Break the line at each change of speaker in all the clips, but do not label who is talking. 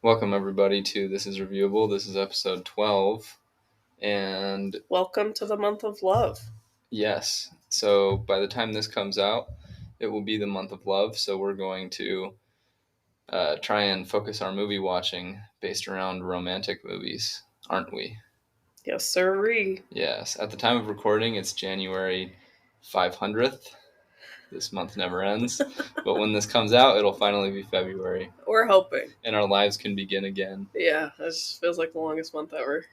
Welcome everybody to This is Reviewable. This is episode 12. And
Welcome to the month of love.
yes, so by the time this comes out, it will be the month of love. So we're going to try and focus our movie watching based around romantic movies, aren't we?
Yes, sirree.
Yes. At the time of recording, it's January 500th. This month never ends. But when this comes out, it'll finally be February.
We're hoping.
And our lives can begin again.
Yeah, this feels like the longest month ever.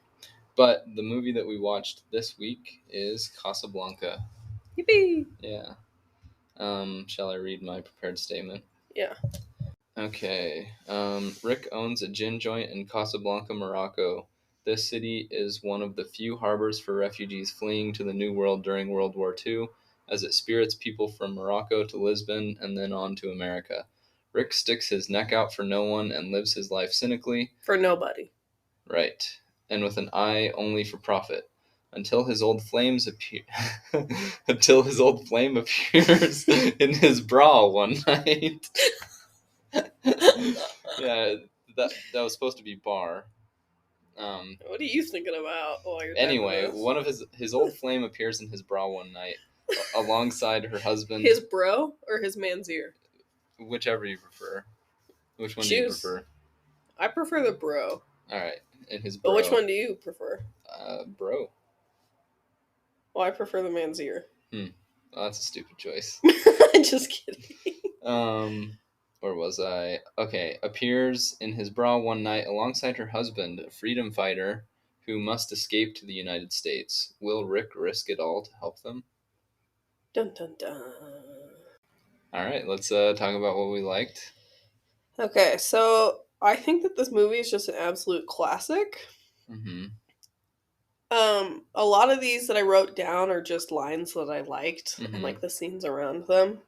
But the movie that we watched this week is Casablanca.
Yippee!
Yeah. Shall I read my prepared statement?
Yeah.
Okay. Rick owns a gin joint in Casablanca, Morocco. This city is one of the few harbors for refugees fleeing to the New World during World War II, as it spirits people from Morocco to Lisbon and then on to America. Rick sticks his neck out for no one and lives his life cynically.
For nobody.
Right. And with an eye only for profit. Until his old flame appears in his bra one night. Yeah, that was supposed to be bar.
What are you thinking about while you're
Anyway, one of his old flame appears in his bra one night, alongside her husband.
His bro or his man's ear?
Whichever you prefer. Which one
Choose.
do you prefer?
I prefer the bro.
All right, in his bro.
But which one do you prefer?
Bro.
Well, I prefer the man's ear.
Well, that's a stupid choice.
Just kidding.
Where was I? Okay, appears in his bra one night alongside her husband, a freedom fighter who must escape to the United States. Will Rick risk it all to help them?
Dun dun dun.
All right, let's talk about what we liked.
Okay, so I think that this movie is just an absolute classic.
Mm-hmm.
A lot of these that I wrote down are just lines that I liked and like the scenes around them.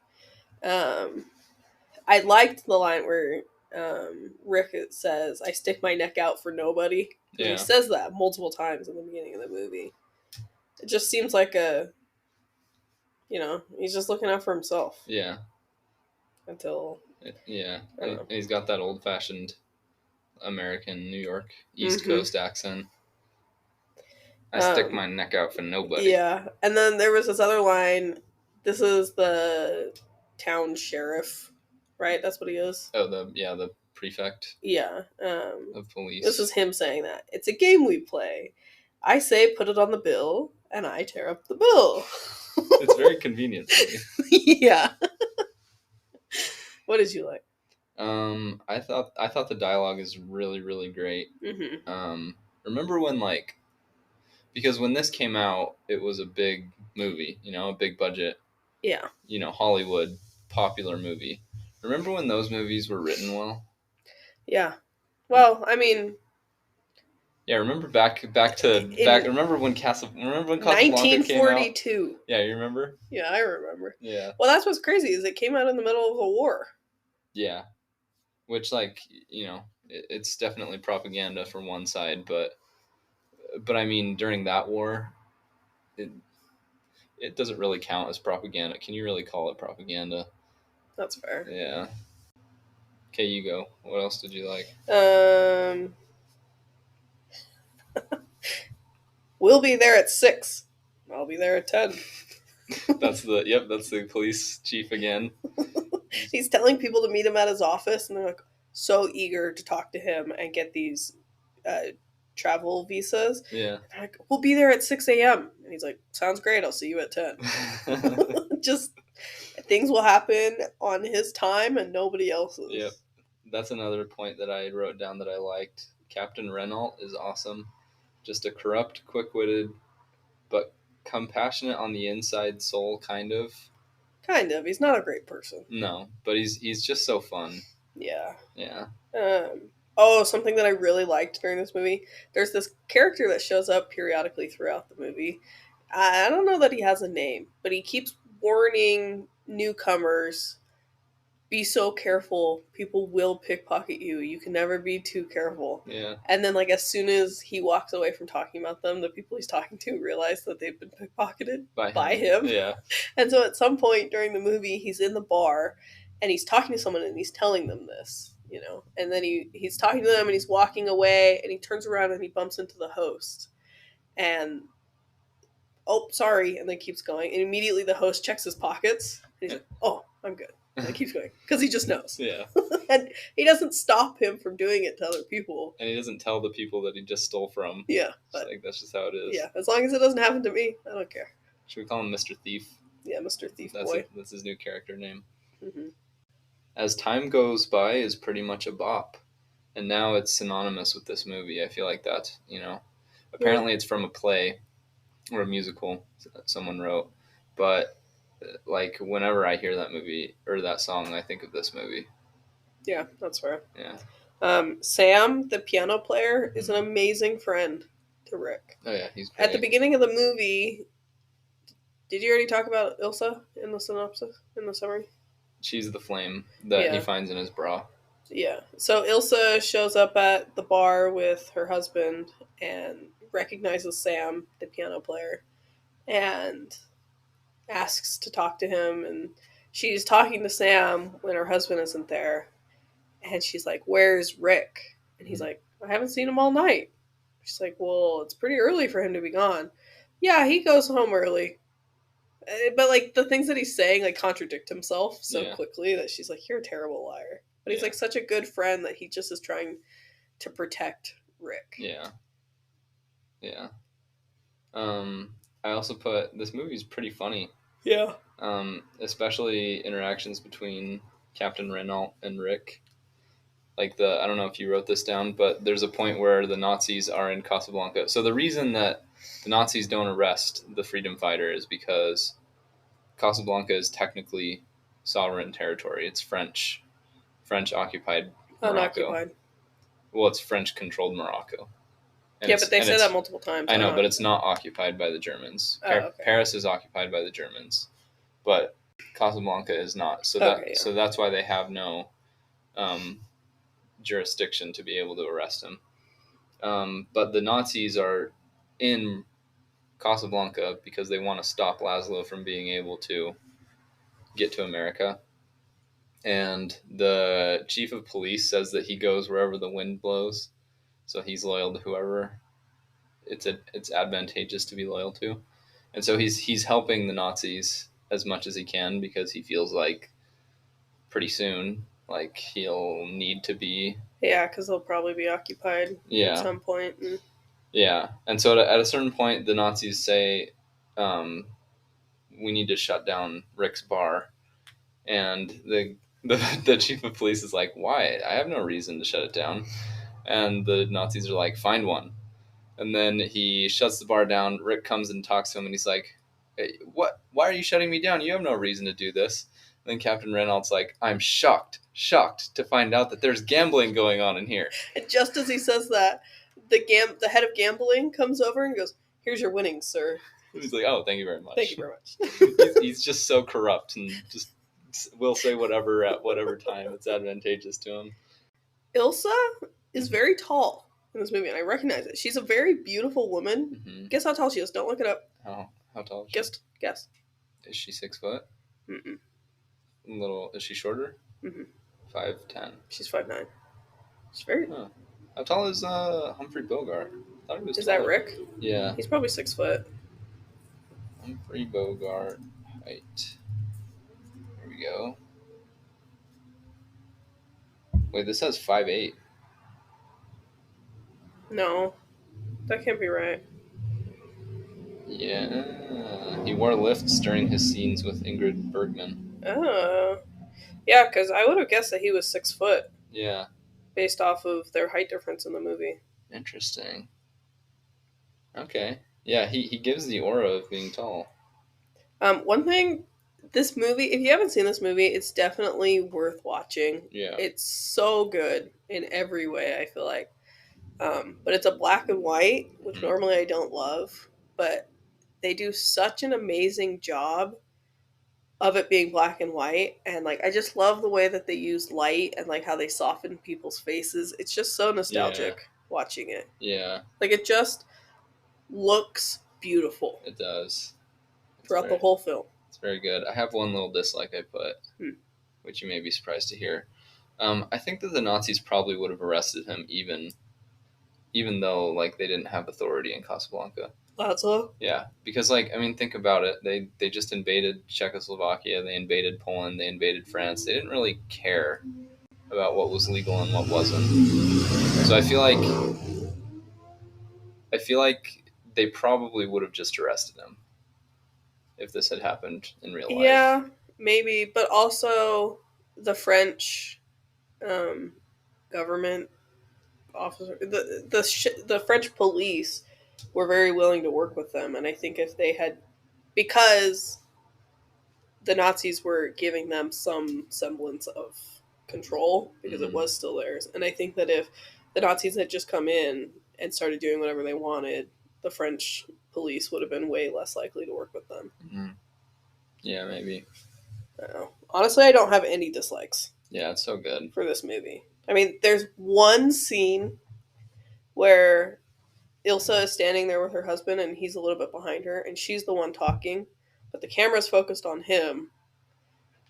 I liked the line where Rick says, "I stick my neck out for nobody." Yeah. He says that multiple times in the beginning of the movie. It just seems like he's just looking out for himself.
Yeah.
Until
he's got that old-fashioned American New York East Coast accent. I stick my neck out for nobody.
Yeah, and then there was this other line. This is the town sheriff, right? That's what he is.
Oh, the prefect.
Yeah.
Of police.
This is him saying that. It's a game we play. I say put it on the bill, and I tear up the bill.
It's very convenient for me.
Yeah. What did you like?
I thought the dialogue is really, really great.
Mm-hmm.
Remember when because when this came out, it was a big movie, a big budget.
Yeah.
Hollywood popular movie. Remember when those movies were written well?
Yeah. Well, I mean.
Yeah, remember back. Remember when Casablanca
1942.
Came out? Yeah, you remember?
Yeah, I remember.
Yeah.
Well, that's what's crazy is it came out in the middle of a war.
Yeah, which it's definitely propaganda from one side, but I mean during that war, it doesn't really count as propaganda. Can you really call it propaganda?
That's fair.
Yeah. Okay, you go. What else did you like?
We'll be there at 6. I'll be there at 10.
That's the police chief again.
He's telling people to meet him at his office, and they're like so eager to talk to him and get these travel visas.
Yeah.
They're like, we'll be there at 6 a.m. And he's like, sounds great. I'll see you at 10. Just things will happen on his time and nobody else's.
Yep. That's another point that I wrote down that I liked. Captain Renault is awesome. Just a corrupt, quick-witted, but compassionate on the inside soul, kind of.
Kind of. He's not a great person.
No, but he's just so fun.
Yeah.
Yeah.
Something that I really liked during this movie. There's this character that shows up periodically throughout the movie. I don't know that he has a name, but he keeps warning newcomers, be so careful. People will pickpocket you. You can never be too careful.
Yeah.
And then, as soon as he walks away from talking about them, the people he's talking to realize that they've been pickpocketed by him.
Yeah.
And so at some point during the movie, he's in the bar, and he's talking to someone, and he's telling them this. you know. And then he's talking to them and he's walking away and he turns around and he bumps into the host. And oh, sorry, and then keeps going. And immediately the host checks his pockets. And he's like, oh, I'm good. And he keeps going because he just knows.
Yeah.
And he doesn't stop him from doing it to other people.
And he doesn't tell the people that he just stole from.
Yeah.
But like, that's just how it is.
Yeah, as long as it doesn't happen to me, I don't care.
Should we call him Mr. Thief?
Yeah, Mr. Thief
that's
Boy.
That's his new character name.
Mm-hmm.
As Time Goes By is pretty much a bop. And now it's synonymous with this movie. I feel like that's, you know, apparently it's from a play or a musical that someone wrote. But like whenever I hear that movie or that song, I think of this movie.
Yeah, that's fair.
Yeah.
Sam, the piano player, is an amazing friend to Rick.
Oh yeah, he's great.
At the beginning of the movie, did you already talk about Ilsa in the synopsis, in the summary?
She's the flame that he finds in his bra.
Yeah. So Ilsa shows up at the bar with her husband and recognizes Sam, the piano player, and asks to talk to him. And she's talking to Sam when her husband isn't there. And she's like, where's Rick? And he's like, I haven't seen him all night. She's like, well, it's pretty early for him to be gone. Yeah, he goes home early. But like the things that he's saying like contradict himself so quickly that she's like, you're a terrible liar. But he's like such a good friend that he just is trying to protect Rick.
Yeah. Yeah. I also put this movie's pretty funny.
Yeah.
Especially interactions between Captain Renault and Rick. Like I don't know if you wrote this down, but there's a point where the Nazis are in Casablanca. So the reason that the Nazis don't arrest the freedom fighter is because Casablanca is technically sovereign territory. It's French occupied Morocco. Unoccupied. Well, it's French controlled Morocco.
And but they say that multiple times.
I know, but it's not occupied by the Germans. Okay. Paris is occupied by the Germans, but Casablanca is not. So so that's why they have no jurisdiction to be able to arrest him. But the Nazis are in Casablanca because they want to stop Laszlo from being able to get to America. And the chief of police says that he goes wherever the wind blows. So he's loyal to whoever it's advantageous to be loyal to. And so he's helping the Nazis as much as he can because he feels like pretty soon like he'll need to be.
Yeah, because they'll probably be occupied at some point.
Yeah, and so at a certain point, the Nazis say, we need to shut down Rick's bar. And the chief of police is like, why? I have no reason to shut it down. And the Nazis are like, find one. And then he shuts the bar down. Rick comes and talks to him, and he's like, hey, what? Why are you shutting me down? You have no reason to do this. And then Captain Renault's like, I'm shocked to find out that there's gambling going on in here.
And just as he says that, the head of gambling comes over and goes, here's your winnings, sir.
And he's like, oh, thank you very much.
Thank you very much.
he's just so corrupt and just will say whatever at whatever time it's advantageous to him.
Ilsa is very tall in this movie, and I recognize it. She's a very beautiful woman. Mm-hmm. Guess how tall she is. Don't look it up.
How tall is she?
Guess.
Is she 6 foot?
Mm-mm.
Is she shorter?
Mm-hmm.
5'10".
She's 5'9". She's very...
Huh. How tall is Humphrey Bogart? I thought he was
Is that Rick?
Yeah.
He's probably 6 foot.
Humphrey Bogart height. Here we go. Wait, this says 5'8".
No, that can't be right.
Yeah, he wore lifts during his scenes with Ingrid Bergman.
Oh, yeah, because I would have guessed that he was 6 foot.
Yeah,
based off of their height difference in the movie.
Interesting. Okay, yeah, he gives the aura of being tall.
One thing, this movie, if you haven't seen this movie, it's definitely worth watching.
Yeah,
it's so good in every way. I feel like. But it's a black and white, which normally I don't love, but they do such an amazing job of it being black and white, and like I just love the way that they use light and like how they soften people's faces. It's just so nostalgic watching it.
Yeah.
Like it just looks beautiful.
It does.
Throughout the whole film.
It's very good. I have one little dislike I put, which you may be surprised to hear. I think that the Nazis probably would have arrested him even though like they didn't have authority in Casablanca.
That's all.
Yeah, because like I mean, think about it. They just invaded Czechoslovakia. They invaded Poland. They invaded France. They didn't really care about what was legal and what wasn't. So I feel like they probably would have just arrested him if this had happened in real life.
Yeah, maybe, but also the French um, government officer, the French police were very willing to work with them, and I think if they had, because the Nazis were giving them some semblance of control because it was still theirs, and I think that if the Nazis had just come in and started doing whatever they wanted, the French police would have been way less likely to work with them.
Mm-hmm. Yeah, maybe.
I don't know. Honestly, I don't have any dislikes.
Yeah, it's so good
for this movie. I mean, there's one scene where Ilsa is standing there with her husband and he's a little bit behind her and she's the one talking, but the camera's focused on him.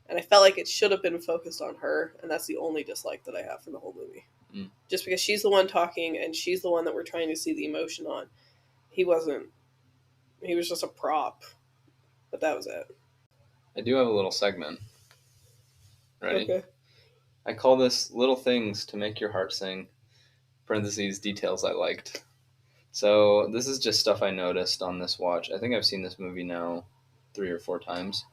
And I felt like it should have been focused on her, and that's the only dislike that I have for the whole movie.
Mm.
Just because she's the one talking and she's the one that we're trying to see the emotion on. He wasn't. He was just a prop. But that was it.
I do have a little segment. Ready?
Okay.
I call this little things to make your heart sing. Parentheses, details I liked. So this is just stuff I noticed on this watch. I think I've seen this movie now 3 or 4 times.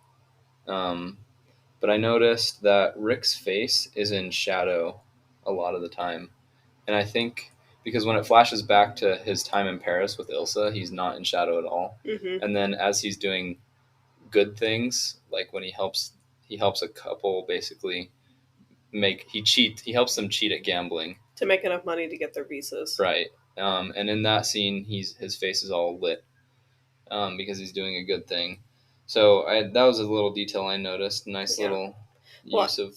But I noticed that Rick's face is in shadow a lot of the time. And I think because when it flashes back to his time in Paris with Ilsa, he's not in shadow at all.
Mm-hmm.
And then as he's doing good things, like when he helps a couple basically he helps them cheat at gambling
To make enough money to get their visas.
right. And in that scene his face is all lit because he's doing a good thing. So that was a little detail I noticed. Nice little use of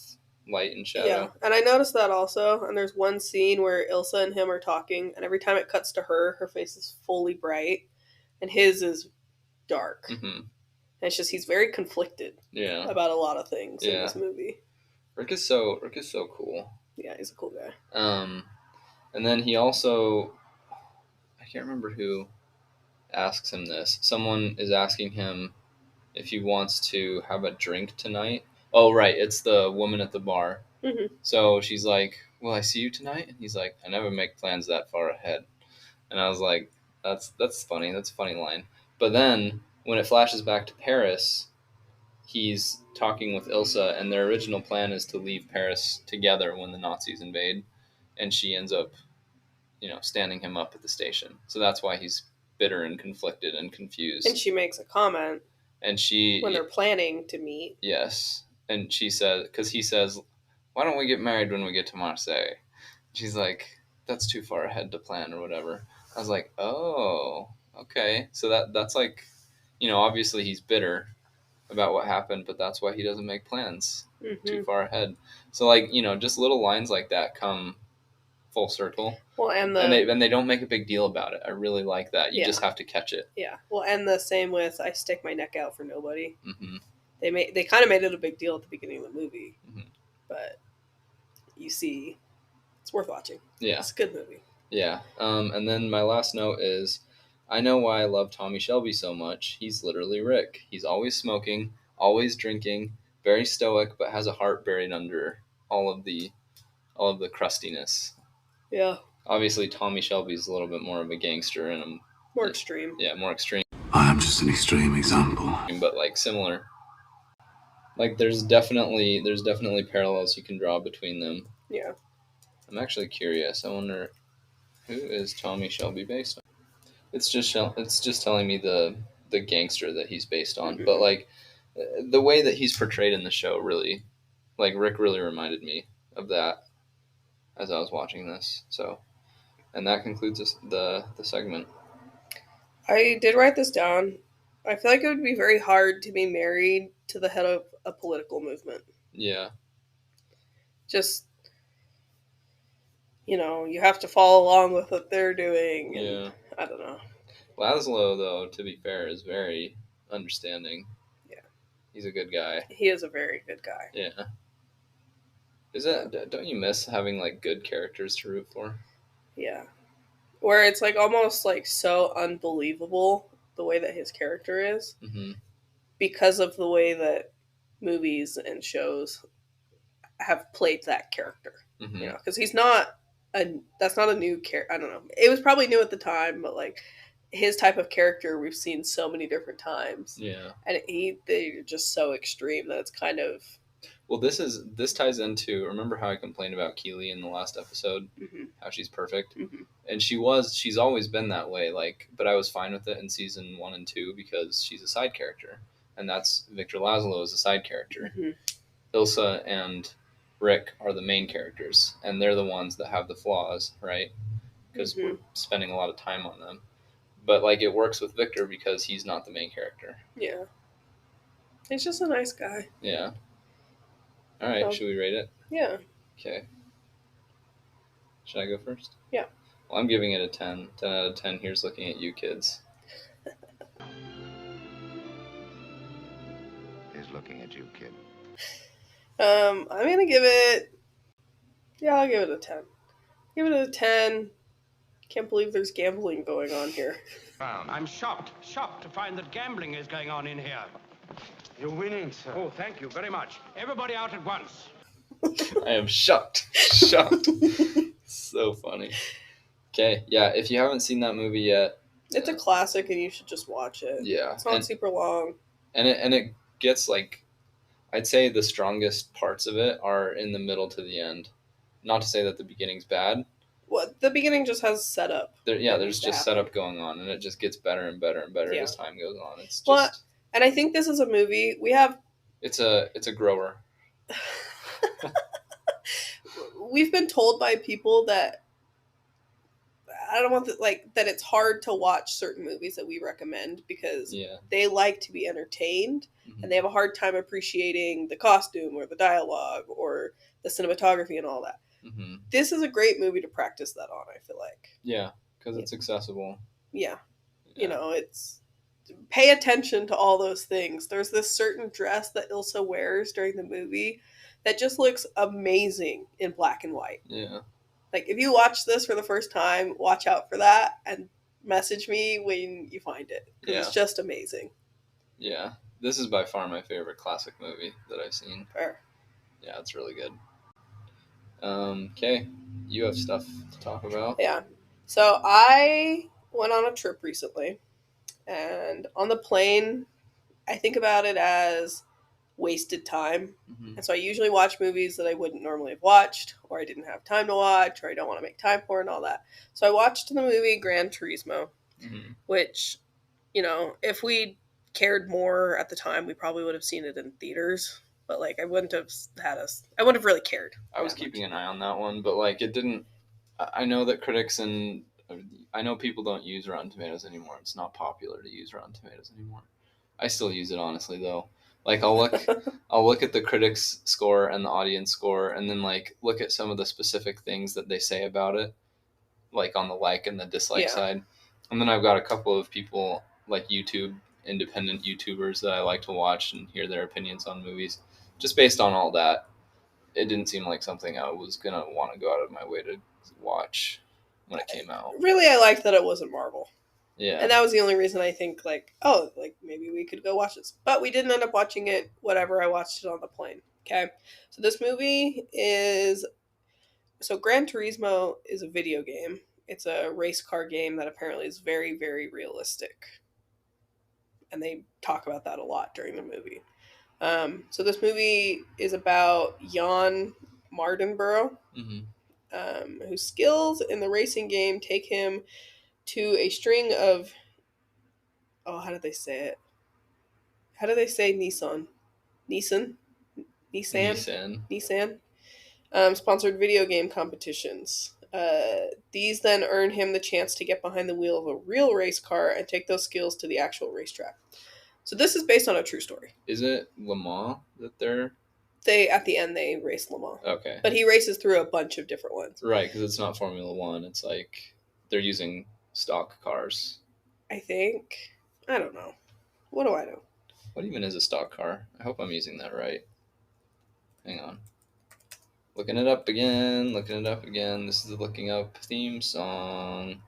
light and shadow.
Yeah, and I noticed that also. And there's one scene where Ilsa and him are talking, and every time it cuts to her face is fully bright, and his is dark.
Mm-hmm.
And it's just he's very conflicted.
Yeah.
About a lot of things in this movie.
Rick is so cool.
Yeah, he's a cool guy.
And then he also, I can't remember who asks him this. Someone is asking him if he wants to have a drink tonight. Oh, right. It's the woman at the bar.
Mm-hmm.
So she's like, will I see you tonight? And he's like, I never make plans that far ahead. And I was like, that's funny. That's a funny line. But then when it flashes back to Paris, he's talking with Ilsa, and their original plan is to leave Paris together when the Nazis invade. And she ends up, standing him up at the station. So that's why he's bitter and conflicted and confused.
And she makes a comment.
And
when they're planning to meet.
Yes. And she says, because he says, why don't we get married when we get to Marseille? She's like, that's too far ahead to plan or whatever. I was like, oh, okay. So that's like, obviously he's bitter about what happened, but that's why he doesn't make plans too far ahead. So like, just little lines like that come full circle.
Well, and
they don't make a big deal about it. I really like that. You just have to catch it.
Yeah. Well, and the same with I stick my neck out for nobody.
Mm-hmm.
They kind of made it a big deal at the beginning of the movie, but you see, it's worth watching.
Yeah,
it's a good movie.
Yeah. And then my last note is, I know why I love Tommy Shelby so much. He's literally Rick. He's always smoking, always drinking, very stoic, but has a heart buried under all of the crustiness.
Yeah.
Obviously, Tommy Shelby's a little bit more of a gangster and
more extreme.
Yeah, more extreme.
I am just an extreme example.
But like similar. Like there's definitely parallels you can draw between them.
Yeah.
I'm actually curious. I wonder, who is Tommy Shelby based on? It's just telling me the gangster that he's based on. But like the way that he's portrayed in the show really, like Rick really reminded me of that as I was watching this. So, and that concludes the segment.
I did write this down. I feel like it would be very hard to be married to the head of a political movement.
Yeah.
Just, you have to follow along with what they're doing. And
yeah.
I don't know.
Laszlo, though, to be fair, is very understanding.
Yeah.
He's a good guy.
He is a very good guy.
Yeah. Don't you miss having like good characters to root for?
Yeah. Where it's like almost like so unbelievable the way that his character is
Mm-hmm.
because of the way that movies and shows have played that character.
Mm-hmm.
You know, because that's not a new character. I don't know. It was probably new at the time, but like his type of character we've seen so many different times.
Yeah.
And they're just so extreme that it's kind of.
Well, this ties into, remember how I complained about Keely in the last episode?
Mm-hmm.
How she's perfect?
Mm-hmm.
And she's always been that way, like, but I was fine with it in season 1 and 2 because she's a side character. And that's Victor Laszlo is a side character.
Mm-hmm.
Ilsa and Rick are the main characters, and they're the ones that have the flaws, right? Because
Mm-hmm.
we're spending a lot of time on them. But like it works with Victor because he's not the main character.
Yeah. He's just a nice guy.
Yeah. All right, should we rate it?
Yeah.
Okay. Should I go first?
Yeah.
Well, I'm giving it a 10. 10 out of 10. Here's looking at you kids.
Here's looking at you, kid.
I'm gonna give it. Yeah, I'll give it a 10. Give it a 10. Can't believe there's gambling going on here.
I'm shocked to find that gambling is going on in here.
You're winning, sir.
Oh, thank you very much. Everybody out at once.
I am shocked. So funny. Okay, yeah, if you haven't seen that movie yet,
It's a classic and you should just watch it.
yeah.
It's not super long.
And it gets like, I'd say the strongest parts of it are in the middle to the end. Not to say that the beginning's bad.
Well, the beginning just has setup.
There's just setup going on, and it just gets better and better and better as time goes on. It's just,
well, and I think this is a movie we have.
It's a grower.
We've been told by people that I don't want that it's hard to watch certain movies that we recommend because they like to be entertained and they have a hard time appreciating the costume or the dialogue or the cinematography and all that.
Mm-hmm.
This is a great movie to practice that on, I feel like.
Yeah, because it's accessible.
Yeah. You know, it's pay attention to all those things. There's this certain dress that Ilsa wears during the movie that just looks amazing in black and white.
Yeah.
Like, if you watch this for the first time, watch out for that and message me when you find it. Because it's just amazing.
Yeah. This is by far my favorite classic movie that I've seen.
Fair.
Yeah, it's really good. Okay. You have stuff to talk about?
Yeah. So, I went on a trip recently. And on the plane, I think about it as wasted time. Mm-hmm. And so I usually watch movies that I wouldn't normally have watched, or I didn't have time to watch, or I don't want to make time for, and all that. So I watched the movie Gran Turismo, which, you know, if we cared more at the time, we probably would have seen it in theaters. But, like, I wouldn't have really cared.
I was keeping an eye on that one, but, like, it didn't... I know that critics and... I know people don't use Rotten Tomatoes anymore. It's not popular to use Rotten Tomatoes anymore. I still use it, honestly, though. Like, I'll look at the critics' score and the audience score, and then, like, look at some of the specific things that they say about it, like on the like and the dislike side. And then I've got a couple of people, like independent YouTubers that I like to watch and hear their opinions on movies. Just based on all that, it didn't seem like something I was going to want to go out of my way to watch when it came out.
Really, I liked that it wasn't Marvel.
Yeah.
And that was the only reason I think, like, oh, like, maybe we could go watch this. But we didn't end up watching it, whatever. I watched it on the plane. Okay? So this movie is... So Gran Turismo is a video game. It's a race car game that apparently is very, very realistic. And they talk about that a lot during the movie. So this movie is about Jan Mardenborough, whose skills in the racing game take him to a string of... Oh, how did they say it? How do they say Nissan? Nissan? Sponsored video game competitions. These then earn him the chance to get behind the wheel of a real race car and take those skills to the actual racetrack. So this is based on a true story.
Is it Le Mans that they're...
At the end, they race Le Mans.
Okay.
But he races through a bunch of different ones.
Right, because it's not Formula One. It's like they're using stock cars.
I think. I don't know. What do I know?
What even is a stock car? I hope I'm using that right. Hang on. Looking it up again. This is the looking up theme song.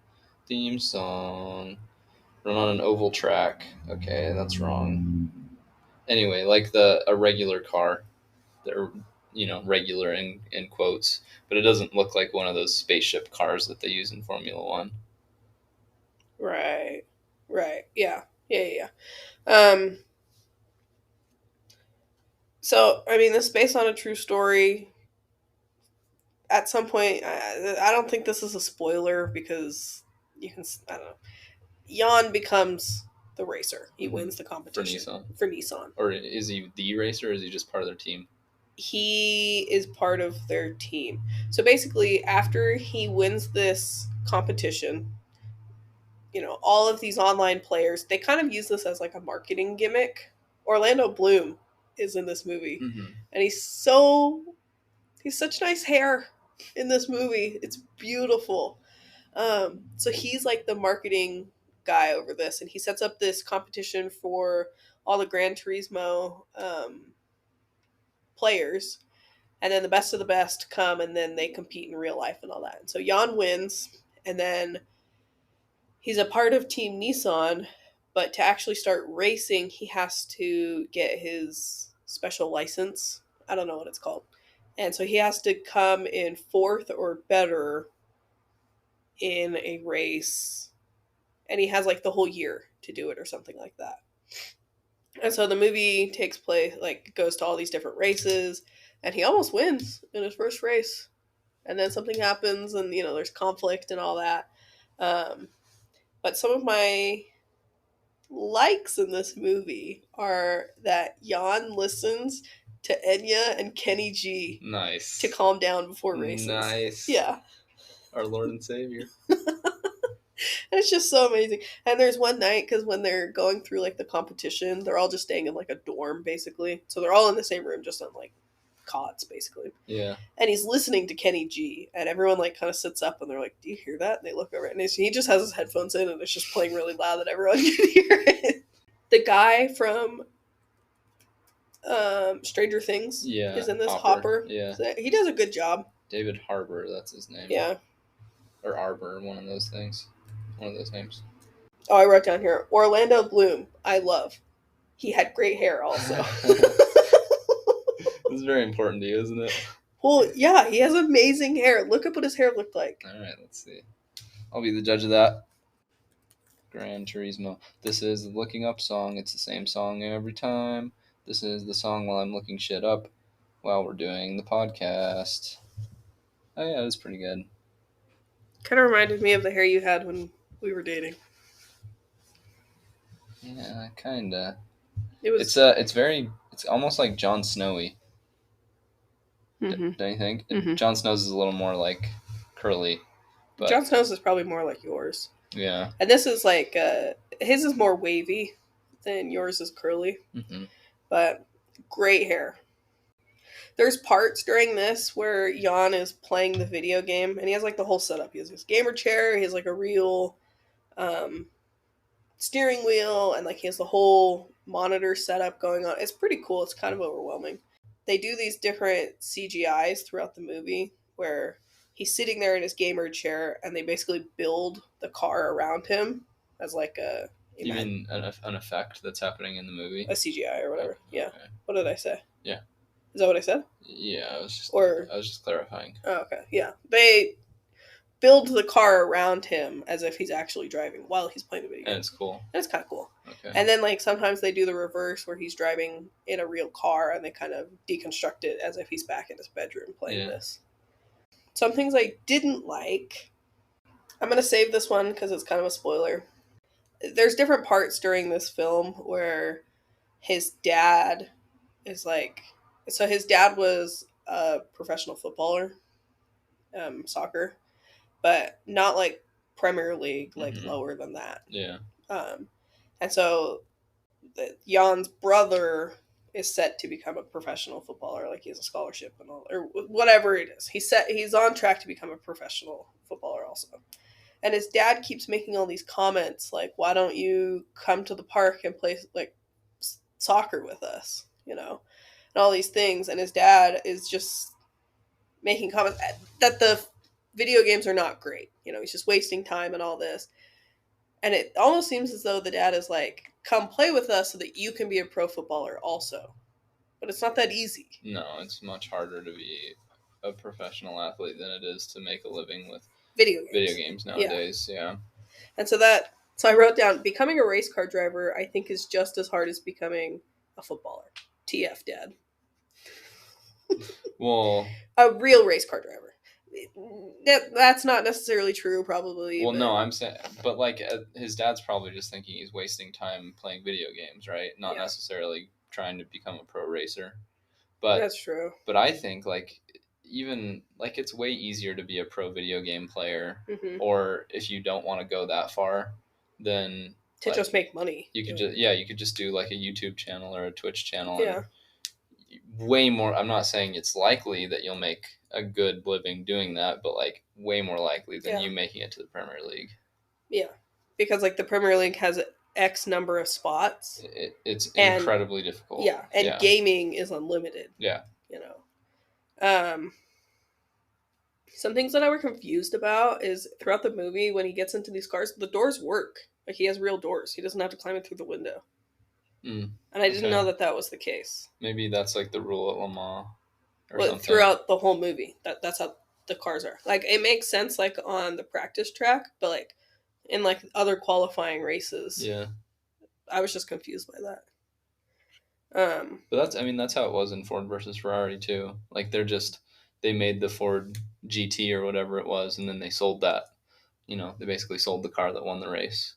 Run on an oval track. Okay, that's wrong. Anyway, like a regular car. They're, regular in quotes, but it doesn't look like one of those spaceship cars that they use in Formula One.
Right. Yeah. So, I mean, this is based on a true story. At some point, I don't think this is a spoiler because you can, I don't know. Jan becomes the racer. He wins the competition. For Nissan.
Or is he the racer, or is he just part of their team?
He is part of their team. So basically, after he wins this competition, all of these online players, they kind of use this as like a marketing gimmick. Orlando Bloom is in this movie, and he's such nice hair in this movie. It's beautiful. So he's like the marketing guy over this, and he sets up this competition for all the Gran Turismo players, and then the best of the best come, and then they compete in real life and all that. And so Jan wins, and then he's a part of Team Nissan, but to actually start racing, he has to get his special license. I don't know what it's called. And so he has to come in fourth or better in a race, and he has like the whole year to do it or something like that. And so the movie takes place, like, goes to all these different races, and he almost wins in his first race. And then something happens, and, there's conflict and all that. But some of my likes in this movie are that Jan listens to Enya and Kenny G.
Nice.
To calm down before races.
Nice.
Yeah.
Our Lord and Savior.
It's just so amazing. And there's one night, because when they're going through like the competition, they're all just staying in like a dorm basically. So they're all in the same room, just on like cots basically.
Yeah.
And he's listening to Kenny G, and everyone like kind of sits up and they're like, "Do you hear that?" And they look over, and he just has his headphones in, and it's just playing really loud that everyone can hear it. The guy from Stranger Things is in this. Hopper.
Yeah.
So he does a good job.
David Harbour, that's his name.
Yeah.
Or Arbor, one of those things. One of those names.
Oh, I wrote down here, Orlando Bloom, I love. He had great hair also.
This is very important to you, isn't it?
Well, yeah, he has amazing hair. Look up what his hair looked like.
All right, let's see. I'll be the judge of that. Gran Turismo. This is the looking up song. It's the same song every time. This is the song while I'm looking shit up while we're doing the podcast. Oh yeah, it's pretty good.
Kind of reminded me of the hair you had when we were dating.
Yeah, kinda.
It's
almost like Jon Snowy.
Mm-hmm.
Don't you think?
Mm-hmm.
Jon Snow's is a little more like curly. But
Jon Snow's is probably more like yours.
Yeah.
And this is like his is more wavy than yours is curly.
Mm-hmm.
But great hair. There's parts during this where Jan is playing the video game, and he has like the whole setup. He has his gamer chair, he has like a real steering wheel, and like he has the whole monitor setup going on. It's pretty cool. It's kind of overwhelming. They do these different CGIs throughout the movie where he's sitting there in his gamer chair, and they basically build the car around him as like a...
You mean an effect that's happening in the movie?
A CGI or whatever. Yeah.
Okay.
What did I say?
Yeah.
Is that what I said?
Yeah, I was just clarifying.
Oh, okay. Yeah. They build the car around him as if he's actually driving while he's playing the video game.
And it's cool.
And it's kind of cool.
Okay.
And then like sometimes they do the reverse where he's driving in a real car, and they kind of deconstruct it as if he's back in his bedroom playing this. Some things I didn't like. I'm going to save this one because it's kind of a spoiler. There's different parts during this film where his dad is like... So his dad was a professional footballer, soccer, but not like Premier League, like lower than that.
Yeah.
And so Jan's brother is set to become a professional footballer, like he has a scholarship and all, or whatever it is. He's on track to become a professional footballer also. And his dad keeps making all these comments like, "Why don't you come to the park and play like soccer with us?" And all these things. And his dad is just making comments that the video games are not great. You know, he's just wasting time and all this. And it almost seems as though the dad is like, come play with us so that you can be a pro footballer also. But it's not that easy.
No, it's much harder to be a professional athlete than it is to make a living with
Video
video games nowadays. Yeah.
And so I wrote down, becoming a race car driver, I think, is just as hard as becoming a footballer. TF, Dad.
Well,
A real race car driver. That's not necessarily true, probably.
well, no, I'm saying, but like his dad's probably just thinking he's wasting time playing video games, right? Not
Yeah.
necessarily trying to become a pro racer. But
That's true.
But I think like even like it's way easier to be a pro video game player,
Mm-hmm.
or if you don't want to go that far, then
To
like,
just make money.
you could you could just do like a YouTube channel or a Twitch channel.
Yeah.
And way more. I'm not saying it's likely that you'll make a good living doing that, but like way more likely than you making it to the Premier League.
Yeah, because like the Premier League has X number of spots.
It's incredibly difficult.
Yeah, and gaming is unlimited.
Yeah.
You know. Some things that I were confused about is throughout the movie when he gets into these cars, the doors work. Like he has real doors. He doesn't have to climb it through the window.
Mm,
and I didn't know that was the case.
Maybe that's like the rule at Le Mans. Or
something. Throughout the whole movie, that's how the cars are. Like it makes sense, like on the practice track, but like in like other qualifying races, I was just confused by that.
But that's how it was in Ford versus Ferrari too. Like they made the Ford GT or whatever it was, and then they sold that. You know, they basically sold the car that won the race.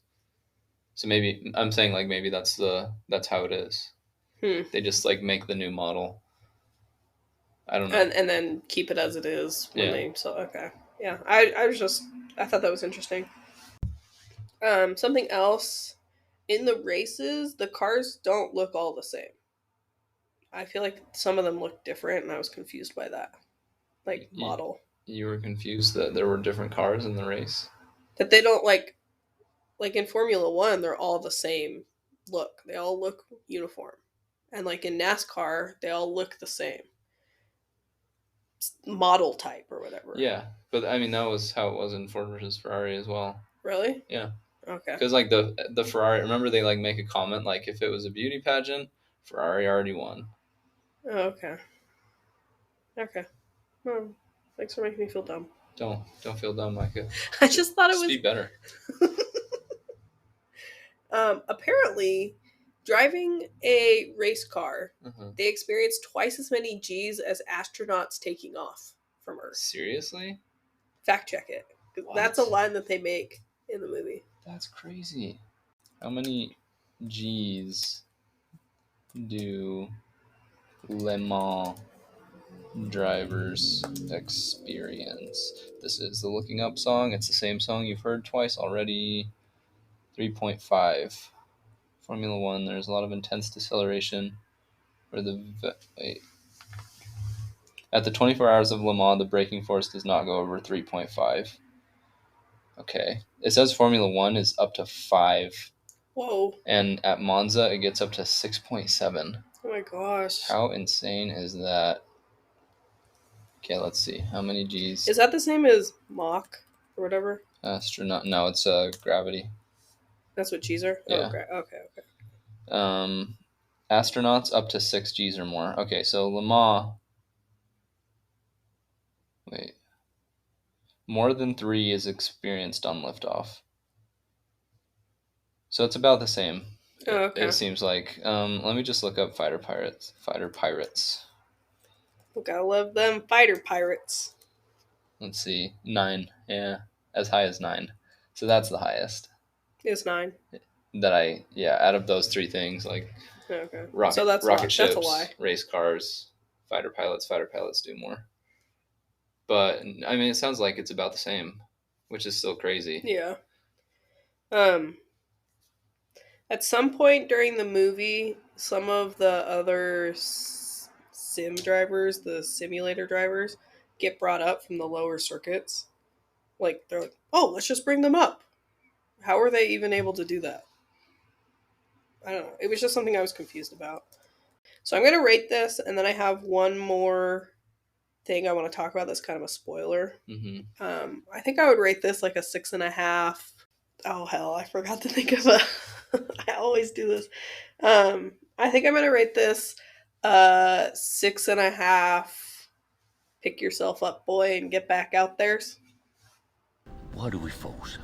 So maybe I'm saying like maybe that's how it is. They just like make the new model. I don't know.
And then keep it as it is when they sell. Okay. Yeah. I thought that was interesting. Something else, in the races, the cars don't look all the same. I feel like some of them look different, and I was confused by that. Like model.
You were confused that there were different cars in the race?
That they don't like in Formula 1, they're all the same look. They all look uniform. And like in NASCAR, they all look the same. Model type or whatever.
Yeah, but I mean that was how it was in Ford versus Ferrari as well.
Really?
Yeah.
Okay.
Because like the Ferrari, remember they like make a comment like if it was a beauty pageant, Ferrari already won.
Oh, okay. Okay. Well, thanks for making me feel dumb.
Don't feel dumb, Micah.
I just thought it was
be better.
Apparently, driving a race car, they experience twice as many G's as astronauts taking off from Earth.
Seriously?
Fact check it. That's a line that they make in the movie.
That's crazy. How many G's do Le Mans drivers experience? This is the Looking Up song. It's the same song you've heard twice already. 3.5. Formula 1, there's a lot of intense deceleration. At the 24 hours of Le Mans, the braking force does not go over 3.5. Okay. It says Formula 1 is up to 5.
Whoa.
And at Monza, it gets up to 6.7.
Oh my gosh.
How insane is that? Okay, let's see. How many G's?
Is that the same as Mach or whatever?
Astronaut. No, it's gravity.
That's what G's are?
Yeah.
Oh, okay.
Astronauts up to 6 G's or more. Okay, so Le Mans. Wait. More than 3 is experienced on liftoff. So it's about the same.
Oh, okay.
It seems like. Let me just look up fighter pirates.
We gotta love them fighter pirates.
Let's see. 9. Yeah. As high as 9. So that's the highest.
It's 9.
Out of those 3 things, like
okay.
rocket ships,
that's a lie.
Race cars, fighter pilots do more. But I mean, it sounds like it's about the same, which is still crazy.
Yeah. At some point during the movie, some of the other sim drivers, the simulator drivers, get brought up from the lower circuits. Like, they're like, oh, let's just bring them up. How are they even able to do that? I don't know. It was just something I was confused about. So I'm going to rate this, and then I have one more thing I want to talk about that's kind of a spoiler.
Mm-hmm.
I think I would rate this like a 6.5. Oh hell, I forgot to think of a. I always do this. I think I'm gonna rate this 6.5. Pick yourself up, boy, and get back out there.
Why do we fall, sir?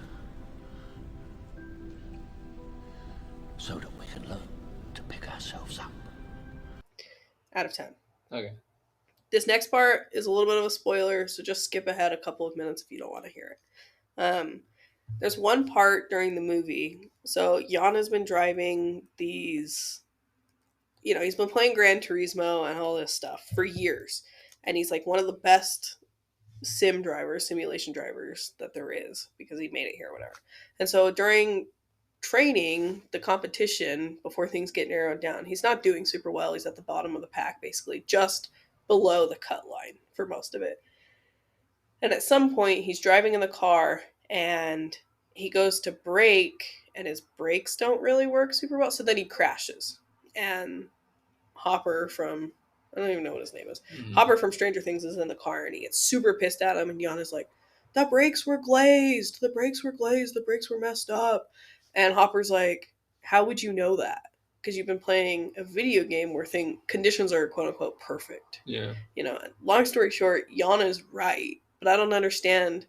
So that we can learn to pick ourselves up.
Out of 10.
Okay.
This next part is a little bit of a spoiler, so just skip ahead a couple of minutes if you don't want to hear it. There's one part during the movie. So Jan has been driving these, he's been playing Gran Turismo and all this stuff for years. And he's like one of the best simulation drivers that there is because he made it here or whatever. And so during training, the competition, before things get narrowed down, he's not doing super well. He's at the bottom of the pack, basically, just below the cut line for most of it. And at some point, he's driving in the car and he goes to brake, and his brakes don't really work super well. So then he crashes. And Hopper from, I don't even know what his name is.
Mm-hmm.
Hopper from Stranger Things is in the car and he gets super pissed at him. And Yana's like, the brakes were glazed. The brakes were glazed. The brakes were messed up. And Hopper's like, how would you know that? Because you've been playing a video game where conditions are quote unquote perfect.
Yeah.
Long story short, Yana's right. But I don't understand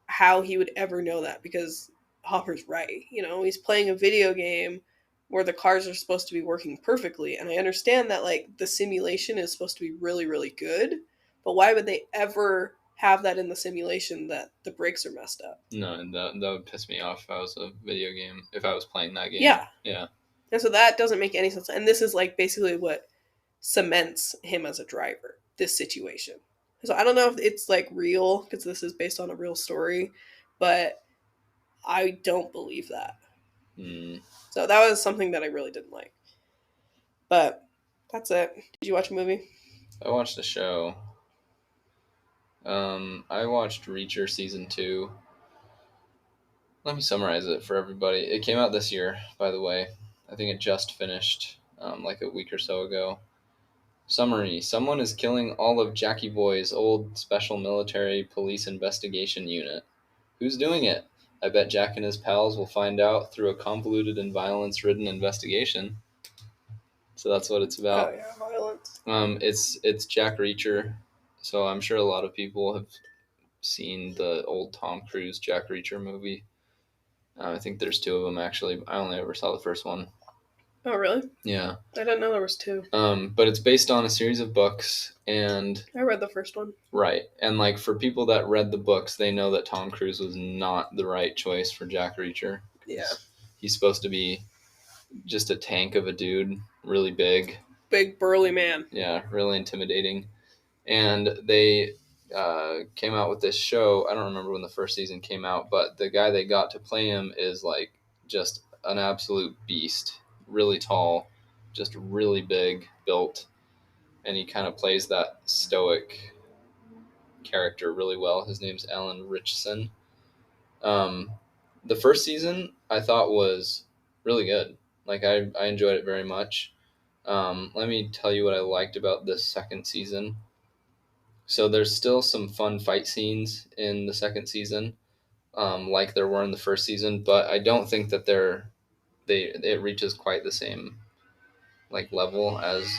how he would ever know that because Hopper's right. He's playing a video game where the cars are supposed to be working perfectly. And I understand that, like, the simulation is supposed to be really, really good. But why would they ever have that in the simulation that the brakes are messed up?
No, that would piss me off if I was a video game, if I was playing that game.
Yeah.
Yeah.
And so that doesn't make any sense. And this is, like, basically what cements him as a driver, this situation. So I don't know if it's, like, real, because this is based on a real story, but I don't believe that. So that was something that I really didn't like. But that's it. Did you watch a movie?
I watched a show. I watched Reacher Season 2. Let me summarize it for everybody. It came out this year, by the way. I think it just finished like a week or so ago. Summary. Someone is killing all of Jackie Boy's old special military police investigation unit. Who's doing it? I bet Jack and his pals will find out through a convoluted and violence-ridden investigation. So that's what it's about.
Oh yeah, violence.
It's Jack Reacher. So I'm sure a lot of people have seen the old Tom Cruise Jack Reacher movie. I think there's two of them actually. I only ever saw the first one.
Oh really?
Yeah.
I didn't know there was two.
But it's based on a series of books, and
I read the first one.
Right, and like for people that read the books, they know that Tom Cruise was not the right choice for Jack Reacher.
Yeah.
He's supposed to be just a tank of a dude, really big.
Big burly man.
Yeah, really intimidating. And they came out with this show. I don't remember when the first season came out, but the guy they got to play him is like just an absolute beast. Really tall, just really big built, and he kind of plays that stoic character really well. His name's Alan Ritchson. The first season I thought was really good. Like I enjoyed it very much. Let me tell you what I liked about this second season. So there's still some fun fight scenes in the second season, like there were in the first season, but I don't think that it reaches quite the same like level as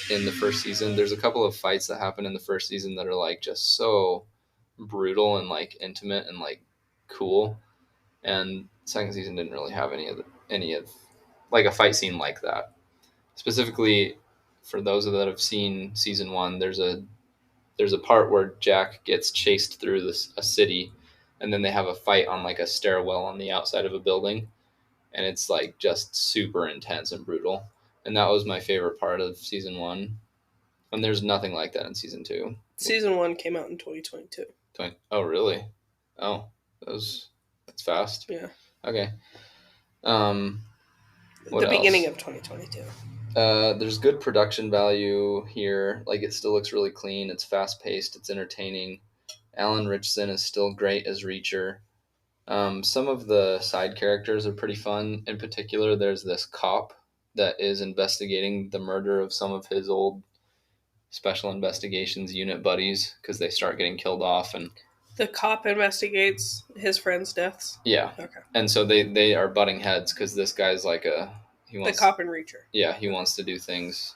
in the first season. There's a couple of fights that happen in the first season that are like just so brutal and like intimate and like cool, and second season didn't really have any of like a fight scene like that. Specifically, for those that have seen season one, there's a part where Jack gets chased through a city, and then they have a fight on like a stairwell on the outside of a building, and it's like just super intense and brutal. And that was my favorite part of season one. And there's nothing like that in season two.
Season 1 came out in 2022.
Oh, really? Oh, that's fast.
Yeah.
Okay.
The beginning of 2022.
There's good production value here. Like, it still looks really clean. It's fast-paced. It's entertaining. Alan Ritchson is still great as Reacher. Some of the side characters are pretty fun. In particular, there's this cop that is investigating the murder of some of his old special investigations unit buddies because they start getting killed off, and
The cop investigates his friends' deaths.
yeah,
Okay.
and so they are butting heads because this guy's like he
The
wants
cop and Reacher.
yeah he wants to do things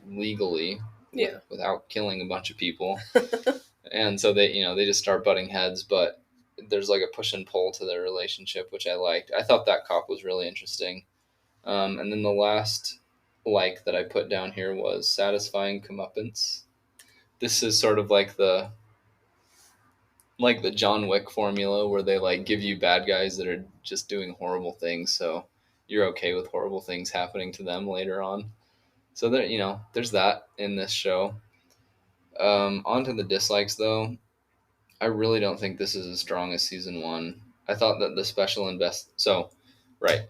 legally
Yeah.
without killing a bunch of people, and so they just start butting heads, but there's like a push and pull to their relationship, which I liked. I thought that cop was really interesting. And then the last that I put down here was satisfying comeuppance. This is sort of like the John Wick formula where they like give you bad guys that are just doing horrible things, so you're okay with horrible things happening to them later on. So there's that in this show. On to the dislikes though. I really don't think this is as strong as season 1. I thought that the special right.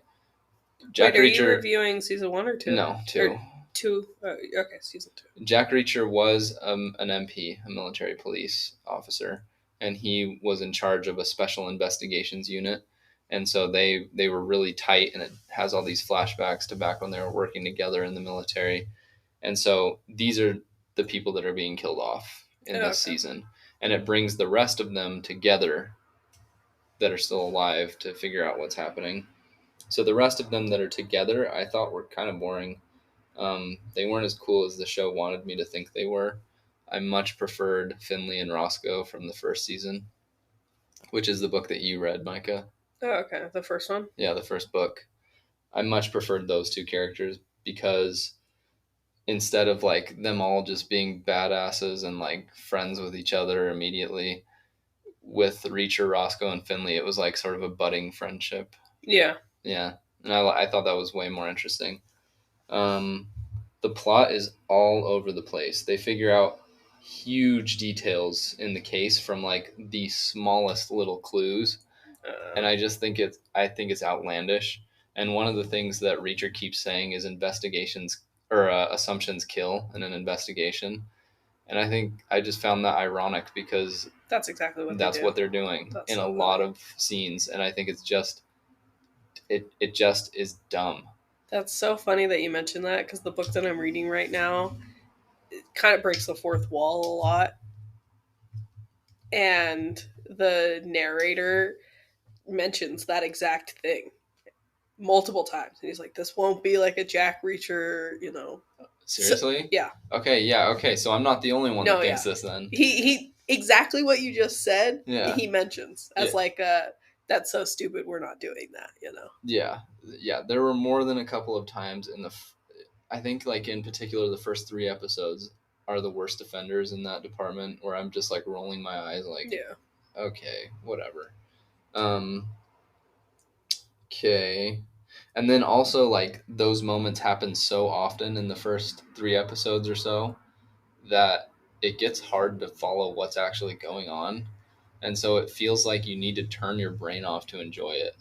Jack
Wait, are you
Reacher.
reviewing season 1 or 2?
No, 2.
Or 2. Okay, season 2.
Jack Reacher was an MP, a military police officer, and he was in charge of a special investigations unit. And so they were really tight, and it has all these flashbacks to back when they were working together in the military. And so these are the people that are being killed off in this season. And it brings the rest of them together that are still alive to figure out what's happening. So the rest of them that are together, I thought were kind of boring. They weren't as cool as the show wanted me to think they were. I much preferred Finley and Roscoe from the first season, which is the book that you read, Micah.
Oh, okay. The first one?
Yeah, the first book. I much preferred those two characters because instead of like them all just being badasses and like friends with each other immediately, with Reacher, Roscoe, and Finley, it was like sort of a budding friendship.
Yeah.
Yeah. And I thought that was way more interesting. The plot is all over the place. They figure out huge details in the case from like the smallest little clues, and I think it's outlandish. And one of the things that Reacher keeps saying is investigations or assumptions kill in an investigation, and I just found that ironic because
that's exactly
what they're doing in a lot of scenes, and I think it's just it just is dumb.
That's so funny that you mentioned that because the book that I'm reading right now, it kind of breaks the fourth wall a lot. And the narrator mentions that exact thing multiple times. And he's like, this won't be like a Jack Reacher,
Seriously?
So, yeah.
Okay. So I'm not the only one that thinks this then.
He exactly what you just said, he mentions as that's so stupid, we're not doing that,
Yeah. There were more than a couple of times I think like in particular the first 3 episodes are the worst offenders in that department where I'm just like rolling my eyes like, okay, whatever. Okay. And then also like those moments happen so often in the first 3 episodes or so that it gets hard to follow what's actually going on. And so it feels like you need to turn your brain off to enjoy it.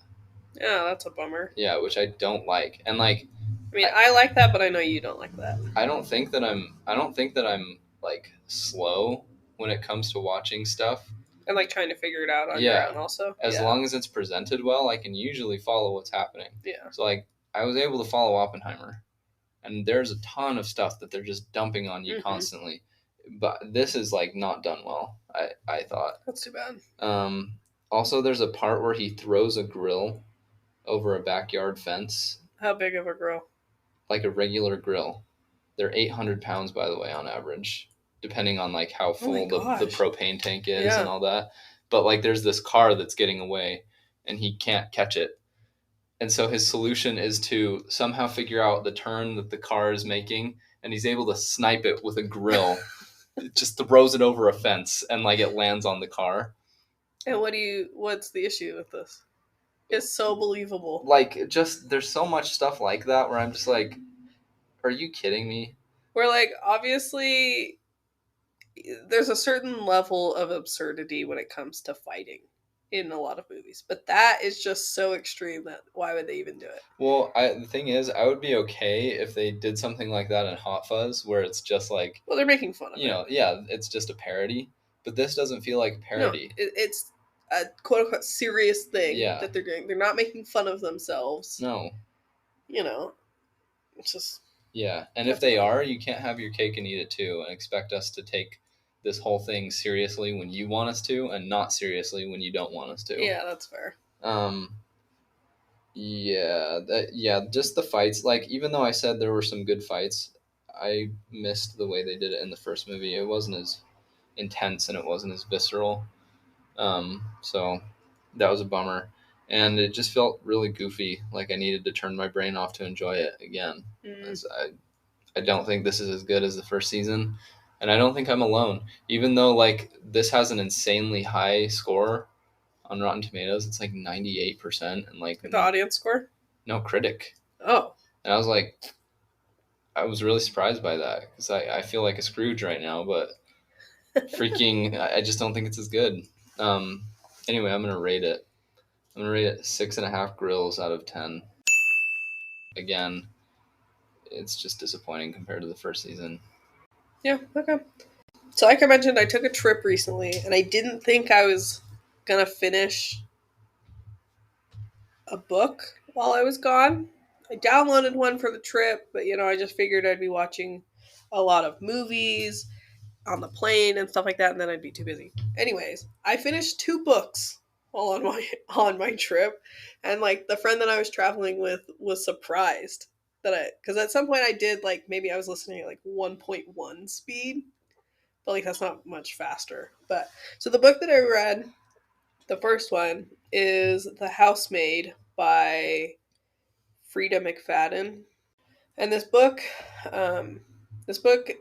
Yeah, that's a bummer.
Yeah, which I don't like. And like,
I mean, I like that, but I know you don't like that.
I don't think that I'm like slow when it comes to watching stuff.
And like trying to figure it out on your own also.
As long as it's presented well, I can usually follow what's happening. Yeah. So like I was able to follow Oppenheimer. And there's a ton of stuff that they're just dumping on you constantly. But this is like not done well, I thought.
That's too bad.
Also there's a part where he throws a grill over a backyard fence.
How big of a grill?
Like a regular grill. They're 800 pounds, by the way, on average, depending on like how full the propane tank is and all that. But like there's this car that's getting away and he can't catch it. And so his solution is to somehow figure out the turn that the car is making, and he's able to snipe it with a grill. It just throws it over a fence and like it lands on the car.
And what's the issue with this? It's so believable.
Like, just there's so much stuff like that where I'm just like, are you kidding me?
Where like obviously there's a certain level of absurdity when it comes to fighting in a lot of movies, but that is just so extreme that why would they even do it?
Well, the thing is, I would be okay if they did something like that in Hot Fuzz, where it's just like,
well, they're making fun of it.
It's just a parody. But this doesn't feel like a parody.
No, it's a quote unquote serious thing that they're doing. They're not making fun of themselves.
No.
It's just
Yeah, and if they are, you can't have your cake and eat it too and expect us to take this whole thing seriously when you want us to and not seriously when you don't want us to.
Yeah, that's fair.
Yeah, just the fights. Like, even though I said there were some good fights, I missed the way they did it in the first movie. It wasn't as intense and it wasn't as visceral. So that was a bummer. And it just felt really goofy. Like I needed to turn my brain off to enjoy it again. As I don't think this is as good as the first season. And I don't think I'm alone. Even though like this has an insanely high score on Rotten Tomatoes, it's like 98% and like
The audience score?
no critic.
Oh.
And I was like, I was really surprised by that because I feel like a Scrooge right now, but freaking, I just don't think it's as good. Anyway, I'm gonna rate it. I'm gonna rate it 6.5 grills out of 10. Again, it's just disappointing compared to the first season.
Yeah, okay. So like I mentioned, I took a trip recently, and I didn't think I was gonna finish a book while I was gone. I downloaded one for the trip, but I just figured I'd be watching a lot of movies on the plane and stuff like that, and then I'd be too busy. Anyways, I finished 2 books while on my trip, and like the friend that I was traveling with was surprised that because at some point I did like maybe I was listening at like 1.1 speed, but like that's not much faster. But so the book that I read, the first one is The Housemaid by Freida McFadden. And this book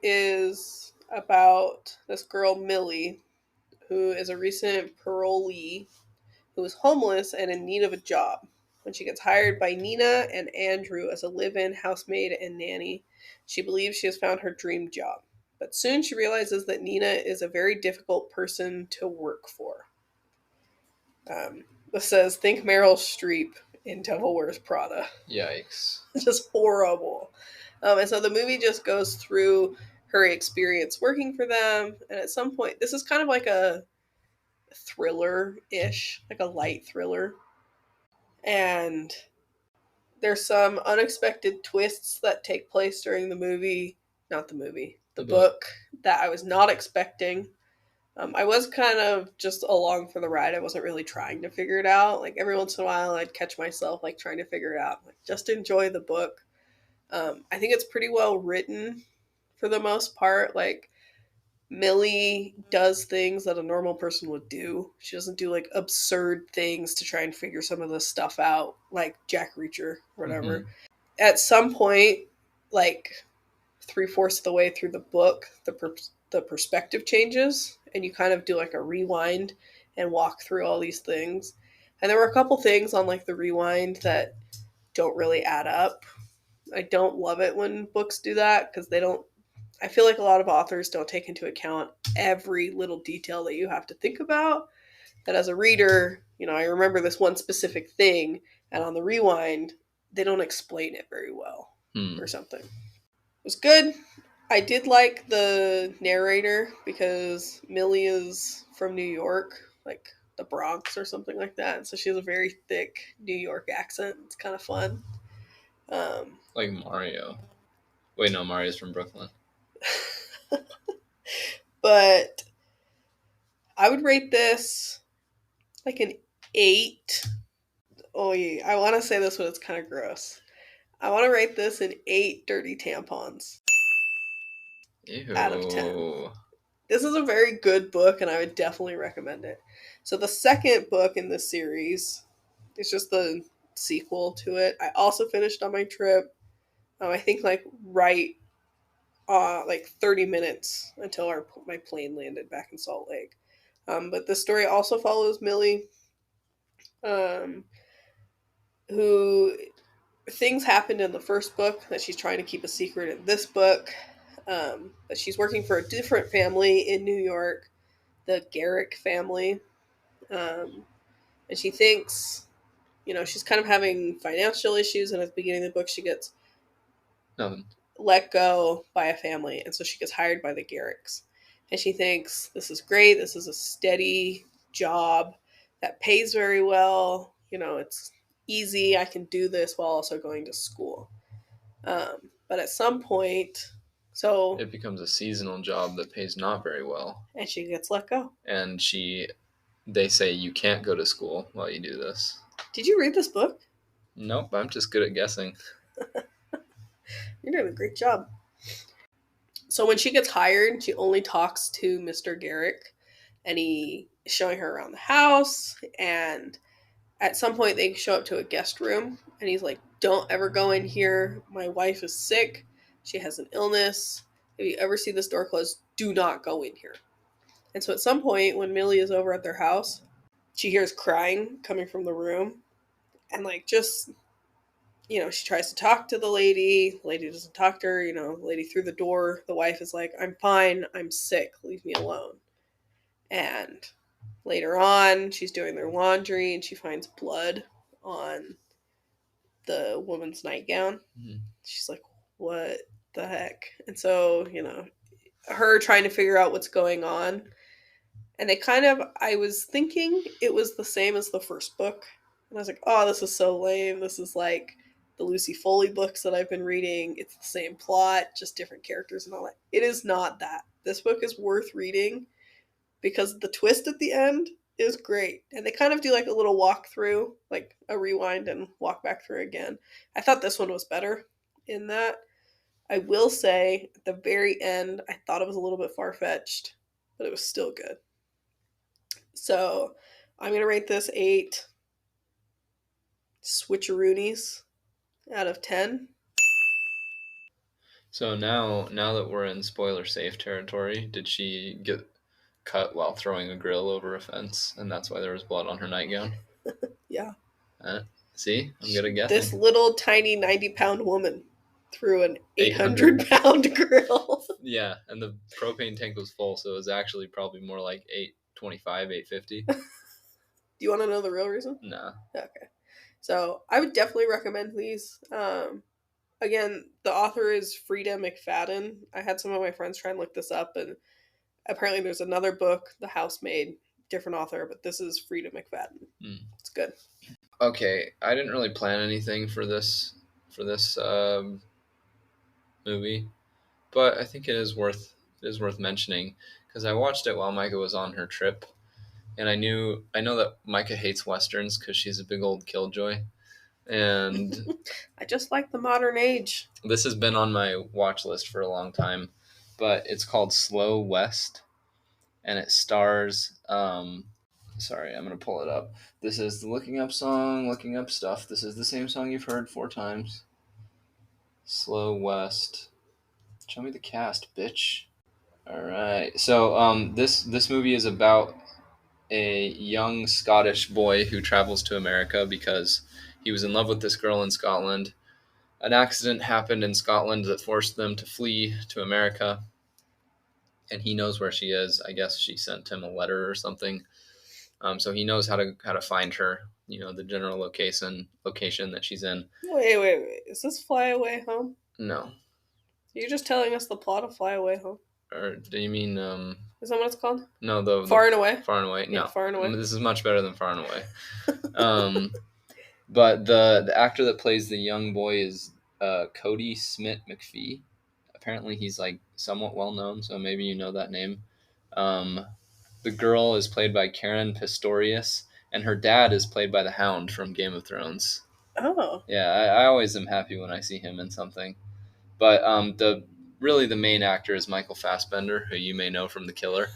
is about this girl Millie, who is a recent parolee who is homeless and in need of a job. When she gets hired by Nina and Andrew as a live-in housemaid and nanny, she believes she has found her dream job. But soon she realizes that Nina is a very difficult person to work for. This says, think Meryl Streep in Devil Wears Prada.
Yikes.
It's just horrible. And so the movie just goes through her experience working for them. And at some point, this is kind of like a thriller-ish, like a light thriller. And there's some unexpected twists that take place during the movie. Not the movie. The book that I was not expecting. I was kind of just along for the ride. I wasn't really trying to figure it out. Like every once in a while, I'd catch myself like trying to figure it out. Like just enjoy the book. I think it's pretty well written for the most part. Like Millie does things that a normal person would do. She doesn't do like absurd things to try and figure some of this stuff out, like Jack Reacher or whatever. Mm-hmm. At some point, like 3/4 of the way through the book, the perspective changes, and you kind of do like a rewind and walk through all these things. And there were a couple things on like the rewind that don't really add up. I don't love it when books do that because I feel like a lot of authors don't take into account every little detail that you have to think about. That as a reader, I remember this one specific thing, and on the rewind, they don't explain it very well or something. It was good. I did like the narrator because Millie is from New York, like the Bronx or something like that. So she has a very thick New York accent. It's kind of fun.
Like Mario. Wait, no, Mario's from Brooklyn.
But I would rate this like an 8. Oh, yeah. I want to say this, but it's kind of gross. I want to rate this an 8 dirty tampons.
Ew.
Out of 10. This is a very good book, and I would definitely recommend it. So the second book in this series is just the sequel to it. I also finished on my trip. I think like right like 30 minutes until my plane landed back in Salt Lake. But the story also follows Millie, who things happened in the first book that she's trying to keep a secret in this book. But she's working for a different family in New York, the Garrick family. And she thinks, she's kind of having financial issues. And at the beginning of the book, she gets let go by a family. And so she gets hired by the Garricks. And she thinks, this is great. This is a steady job that pays very well. It's easy. I can do this while also going to school. But at some point, so
It becomes a seasonal job that pays not very well.
and she gets let go.
And they say you can't go to school while you do this.
Did you read this book?
Nope, I'm just good at guessing.
You're doing a great job. So when she gets hired, she only talks to Mr. Garrick, and he is showing her around the house. And at some point, they show up to a guest room, and he's like, "Don't ever go in here. My wife is sick. She has an illness. If you ever see this door closed, do not go in here." And so at some point, when Millie is over at their house, she hears crying coming from the room, and like just she tries to talk to the lady. The lady doesn't talk to her. The lady through the door. The wife is like, "I'm fine. I'm sick. Leave me alone." And later on, she's doing their laundry and she finds blood on the woman's nightgown.
Mhm.
She's like, "What the heck?" And so, her trying to figure out what's going on. And I was thinking it was the same as the first book. And I was like, "Oh, this is so lame. This is like the Lucy Foley books that I've been reading. It's the same plot, just different characters and all that." It is not that. This book is worth reading because the twist at the end is great. And they kind of do like a little walkthrough, like a rewind and walk back through again. I thought this one was better in that. I will say at the very end, I thought it was a little bit far-fetched, but it was still good. So I'm going to rate this 8 switcheroonies out of 10.
So now that we're in spoiler safe territory, did she get cut while throwing a grill over a fence, and that's why there was blood on her nightgown?
Yeah.
See? I'm good at guessing.
This little tiny 90-pound woman threw an 800-pound grill.
Yeah, and the propane tank was full, so it was actually probably more like 825, 850.
Do you want to know the real reason?
Nah.
Okay. So I would definitely recommend these. Again, the author is Freida McFadden. I had some of my friends try and look this up, and apparently there's another book, The Housemaid, different author, but this is Freida McFadden. It's good.
Okay, I didn't really plan anything for this movie, but I think it is worth mentioning because I watched it while Micah was on her trip, and I know that Micah hates westerns because she's a big old killjoy, and
I just like the modern age.
This has been on my watch list for a long time, but it's called Slow West, and it stars. Sorry, I'm gonna pull it up. This is the looking up song, looking up stuff. This is the same song you've heard 4 times. Slow West. Show me the cast, bitch. All right. So this movie is about a young Scottish boy who travels to America because he was in love with this girl in Scotland. An accident happened in Scotland that forced them to flee to America, and he knows where she is. I guess she sent him a letter or something. So he knows how to find her. The general location that she's in.
Wait. Is this Fly Away Home?
No.
You're just telling us the plot of Fly Away Home.
Or do you mean?
Is that what it's called?
No,
Far and Away.
Far and Away. No,
Yeah, Far and Away.
This is much better than Far and Away. But the actor that plays the young boy is Cody Smith McPhee. Apparently, he's like somewhat well known, so maybe you know that name. The girl is played by Karen Pistorius, and her dad is played by the Hound from Game of Thrones.
Oh.
Yeah, I always am happy when I see him in something. But the main actor is Michael Fassbender, who you may know from The Killer.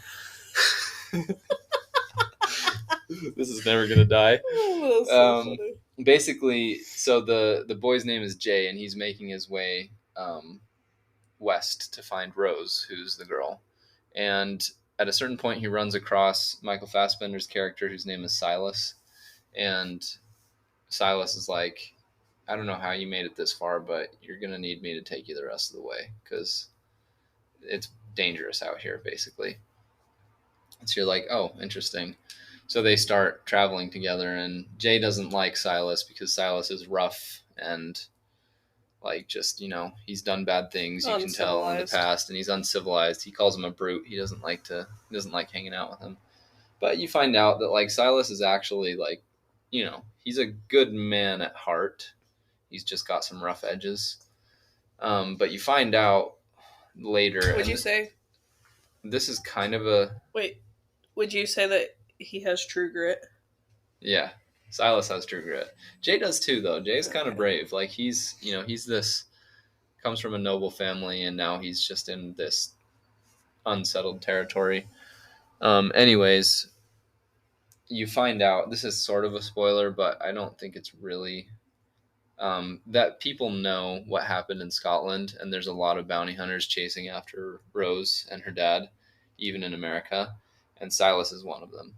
This is never gonna die.
Oh, that's so funny.
Basically, so the boy's name is Jay, and he's making his way west to find Rose, who's the girl. And at a certain point, he runs across Michael Fassbender's character, whose name is Silas. And Silas is like, "I don't know how you made it this far, but you're going to need me to take you the rest of the way because it's dangerous out here," basically. And so you're like, "Oh, interesting." So they start traveling together, and Jay doesn't like Silas because Silas is rough and just, he's done bad things, you can tell in the past, and he's uncivilized. He calls him a brute. He doesn't like hanging out with him. But you find out that Silas is actually he's a good man at heart. He's just got some rough edges. But you find out later.
Would you say?
This is kind of a
Wait. Would you say that he has true grit?
yeah. Silas has true grit. Jay does too, though. Jay's kind of
Okay.
brave. Like he's this comes from a noble family, and now he's just in this unsettled territory. Anyways, you find out this is sort of a spoiler, but I don't think it's really that people know what happened in Scotland, and there's a lot of bounty hunters chasing after Rose and her dad, even in America, and Silas is one of them.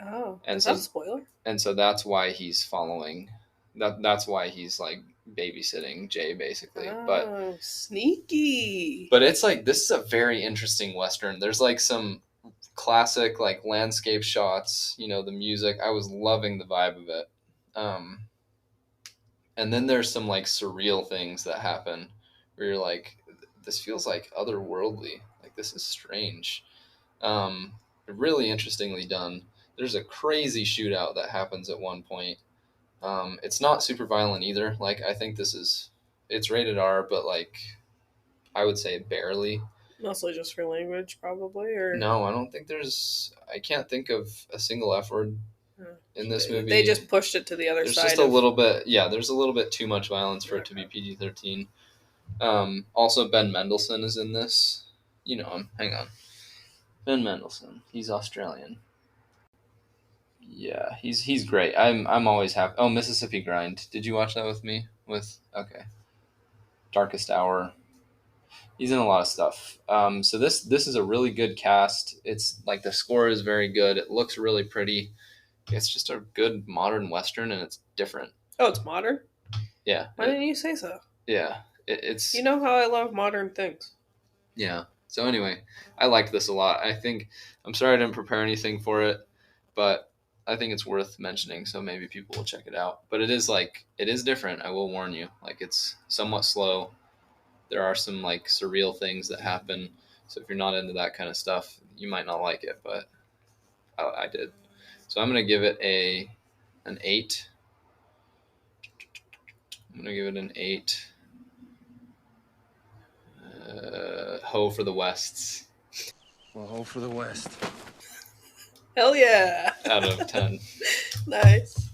Oh,
And
is
so
that a spoiler?
and so that's why he's following. That's why he's like babysitting Jay basically.
Oh, sneaky.
But it's like this is a very interesting Western. There's like some classic like landscape shots, the music. I was loving the vibe of it. And then there's some like surreal things that happen where you're like, this feels like otherworldly. Like this is strange. Really interestingly done. There's a crazy shootout that happens at one point. It's not super violent either. Like I think it's rated R, but like I would say barely.
Mostly just for language, probably, or
No, I don't think I can't think of a single F word in this movie.
They just pushed it to the other
There's
side.
just a little bit, there's a little bit too much violence for it to be PG-13. Also, Ben Mendelsohn is in this. You know him. Hang on. Ben Mendelsohn. He's Australian. Yeah, he's great. I'm always happy. Oh, Mississippi Grind. Did you watch that with me? Okay. Darkest Hour. He's in a lot of stuff. So this is a really good cast. It's like the score is very good. It looks really pretty. It's just a good modern Western, and it's different.
Oh, it's modern?
Yeah.
Why didn't you say so?
Yeah. It's...
You know how I love modern things.
Yeah. So anyway, I liked this a lot. I'm sorry I didn't prepare anything for it, but I think it's worth mentioning, so maybe people will check it out. But it is different, I will warn you. Like it's somewhat slow. There are some like surreal things that happen. So if you're not into that kind of stuff, you might not like it, but I did. So I'm going to give it an 8. I'm going to give it an 8. Ho for the Wests.
Well, ho for the West.
Hell yeah.
Out of 10.
Nice.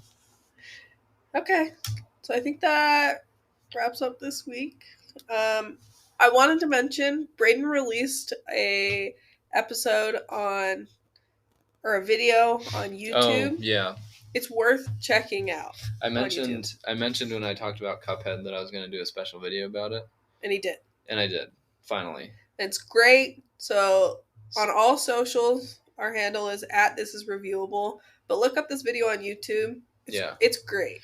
Okay. So I think that wraps up this week. I wanted to mention Braden released a video on YouTube.
Oh, yeah.
It's worth checking out.
I mentioned when I talked about Cuphead that I was going to do a special video about it.
And he did.
And I did, finally.
It's great. So on all socials, our handle is @thisisreviewable. But look up this video on YouTube. It's great.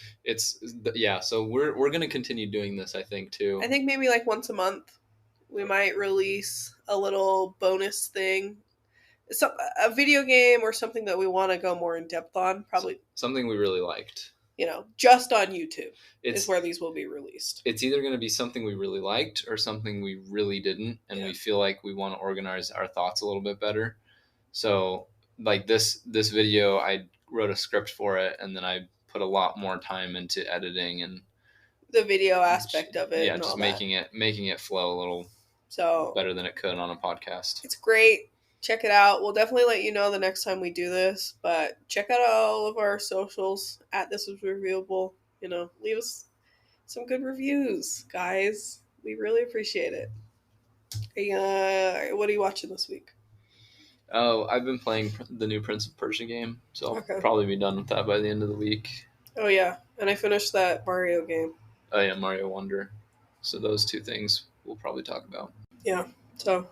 So we're going to continue doing this, I think, too.
I think maybe like once a month we might release a little bonus thing. A video game or something that we want to go more in depth on. Probably
something we really liked.
Just on YouTube is where these will be released. It's
either going to be something we really liked or something we really didn't, and we feel like we want to organize our thoughts a little bit better. So, like this video, I wrote a script for it, and then I put a lot more time into editing and
the video aspect of it.
Yeah, just making it flow a little better than it could on a podcast.
It's great. Check it out. We'll definitely let you know the next time we do this, but check out all of our socials @thisisreviewable. Leave us some good reviews, guys. We really appreciate it. What are you watching this week?
Oh, I've been playing the new Prince of Persia game, so I'll probably be done with that by the end of the week.
Oh yeah, and I finished that Mario game.
Oh yeah, Mario Wonder. So those two things we'll probably talk about.
Yeah, so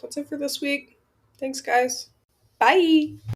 that's it for this week. Thanks, guys. Bye.